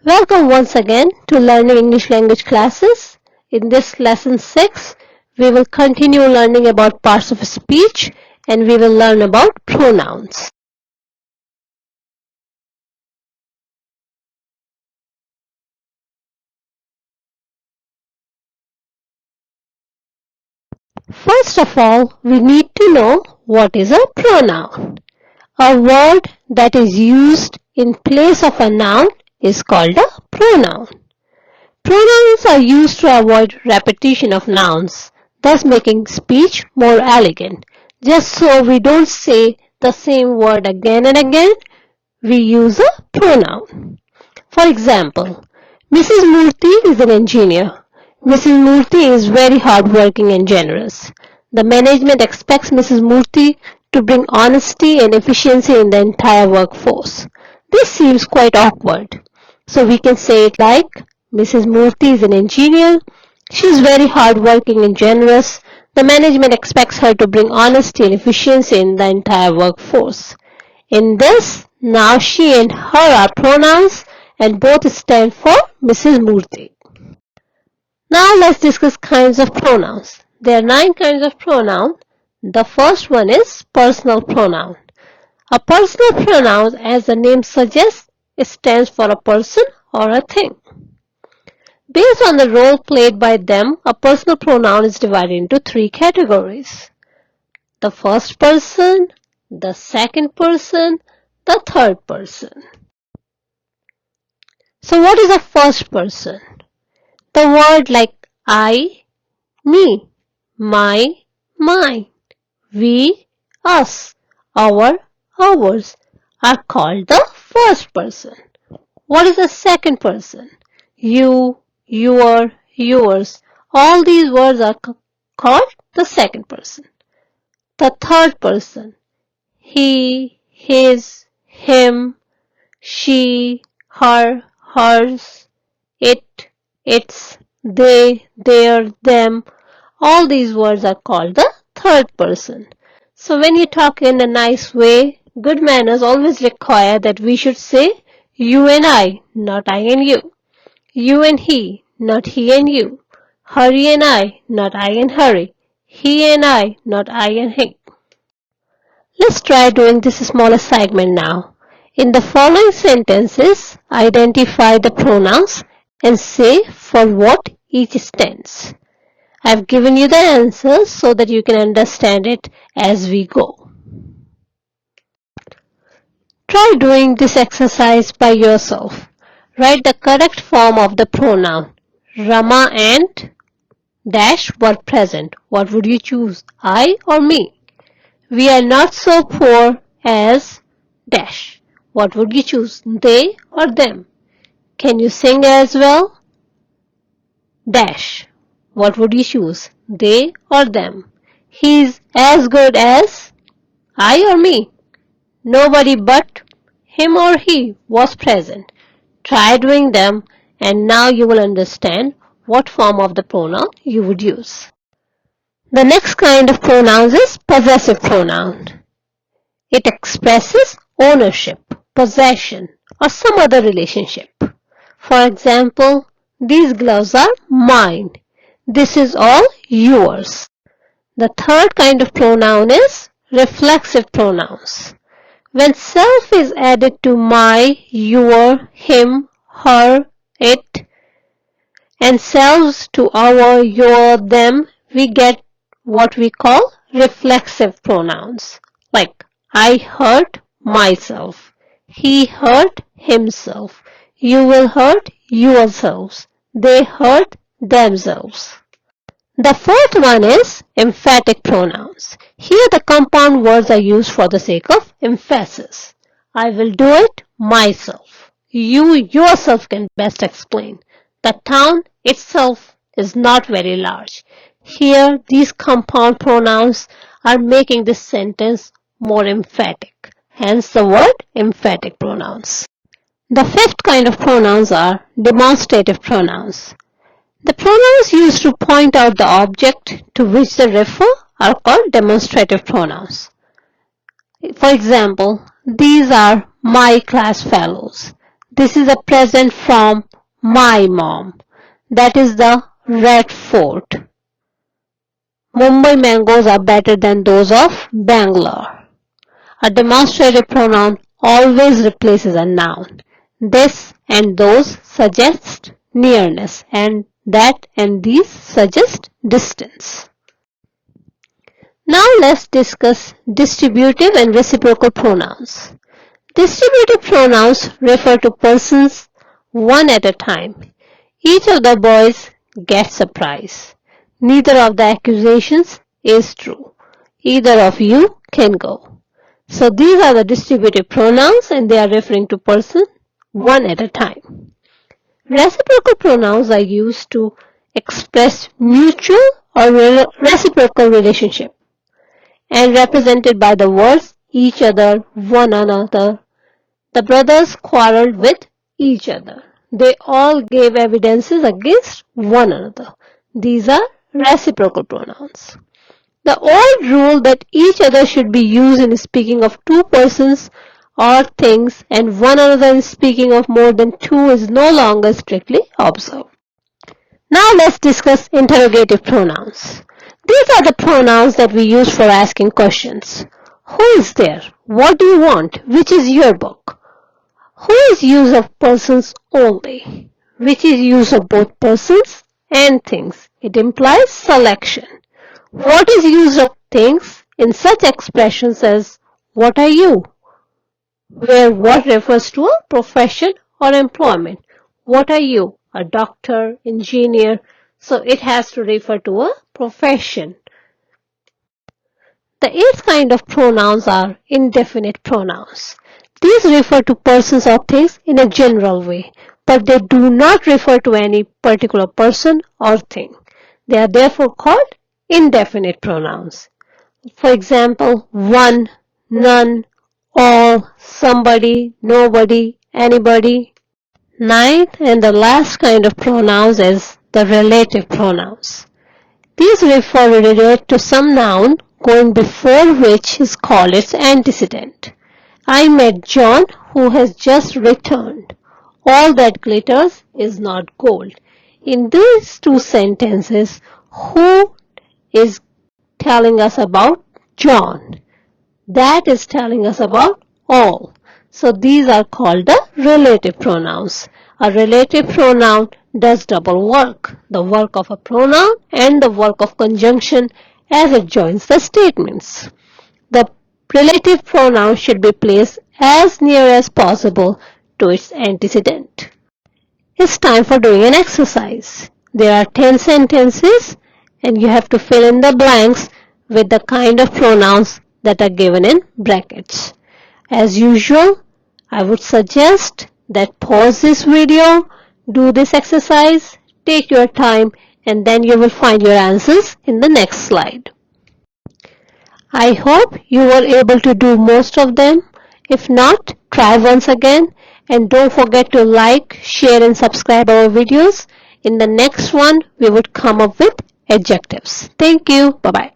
Welcome once again to Learning English Language classes. In this lesson 6, we will continue learning about parts of speech and we will learn about pronouns. First of all, we need to know what is a pronoun. A word that is used in place of a noun is called a pronoun. Pronouns are used to avoid repetition of nouns, thus making speech more elegant. Just so we don't say the same word again and again, we use a pronoun. For example, Mrs. Murthy is an engineer. Mrs. Murthy is very hardworking and generous. The management expects Mrs. Murthy to bring honesty and efficiency in the entire workforce. This seems quite awkward. So we can say it like, Mrs. Murthy is an engineer. She is very hardworking and generous. The management expects her to bring honesty and efficiency in the entire workforce. In this, now she and her are pronouns and both stand for Mrs. Murthy. Now let's discuss kinds of pronouns. There are 9 kinds of pronoun. The first one is personal pronoun. A personal pronoun, as the name suggests, it stands for a person or a thing. Based on the role played by them, a personal pronoun is divided into 3 categories. The first person, the second person, the third person. So what is a first person? The word like I, me, my, mine, we, us, our, ours are called the first person. What is the second person? You, your, yours. All these words are called the second person. The third person. He, his, him, she, her, hers, it, its, they, their, them. All these words are called the third person. So when you talk in a nice way, good manners always require that we should say you and I, not I and you. You and he, not he and you. Hurry and I, not I and hurry. He and I, not I and he. Let's try doing this small assignment now. In the following sentences, identify the pronouns and say for what each stands. I've given you the answers so that you can understand it as we go. Try doing this exercise by yourself. Write the correct form of the pronoun. Rama and dash were present. What would you choose? I or me? We are not so poor as dash. What would you choose? They or them? Can you sing as well? Dash. What would you choose? They or them? He is as good as I or me? Nobody but him or he was present. Try doing them and now you will understand what form of the pronoun you would use. The next kind of pronouns is possessive pronoun. It expresses ownership, possession, or some other relationship. For example, these gloves are mine. This is all yours. The third kind of pronoun is reflexive pronouns. When self is added to my, your, him, her, it, and selves to our, your, them, we get what we call reflexive pronouns. Like, I hurt myself. He hurt himself. You will hurt yourselves. They hurt themselves. The fourth one is emphatic pronouns. Here the compound words are used for the sake of emphasis. I will do it myself. You yourself can best explain. The town itself is not very large. Here these compound pronouns are making this sentence more emphatic. Hence the word emphatic pronouns. The fifth kind of pronouns are demonstrative pronouns. The pronouns used to point out the object to which they refer are called demonstrative pronouns. For example, these are my class fellows. This is a present from my mom. That is the red fort. Mumbai mangoes are better than those of Bangalore. A demonstrative pronoun always replaces a noun. This and those suggest nearness, and that and these suggest distance. Now let's discuss distributive and reciprocal pronouns. Distributive pronouns refer to persons one at a time. Each of the boys gets a prize. Neither of the accusations is true. Either of you can go. So these are the distributive pronouns and they are referring to person one at a time. Reciprocal pronouns are used to express mutual or reciprocal relationship and represented by the words each other, one another. The brothers quarreled with each other. They all gave evidences against one another. These are reciprocal pronouns. The old rule that each other should be used in speaking of two persons or things and one another in speaking of more than two is no longer strictly observed. Now let's discuss interrogative pronouns. These are the pronouns that we use for asking questions. Who is there? What do you want? Which is your book? Who is use of persons only? Which is use of both persons and things. It implies selection. What is use of things in such expressions as what are you? Where what refers to a profession or employment. What are you? A doctor, engineer. So it has to refer to a profession. The eighth kind of pronouns are indefinite pronouns. These refer to persons or things in a general way, but they do not refer to any particular person or thing. They are therefore called indefinite pronouns. For example, one, none, all, somebody, nobody, anybody. Ninth and the last kind of pronouns is the relative pronouns. These relate to some noun going before which is called its antecedent. I met John who has just returned. All that glitters is not gold. In these two sentences, who is telling us about John? That is telling us about all. So these are called the relative pronouns. A relative pronoun does double work, the work of a pronoun and the work of conjunction as it joins the statements. The relative pronoun should be placed as near as possible to its antecedent. It's time for doing an exercise. There are 10 sentences and you have to fill in the blanks with the kind of pronouns that are given in brackets. As usual, I would suggest that pause this video, do this exercise, take your time, and then you will find your answers in the next slide. I hope you were able to do most of them. If not, try once again and don't forget to like, share and subscribe our videos. In the next one, we would come up with adjectives. Thank you. Bye-bye.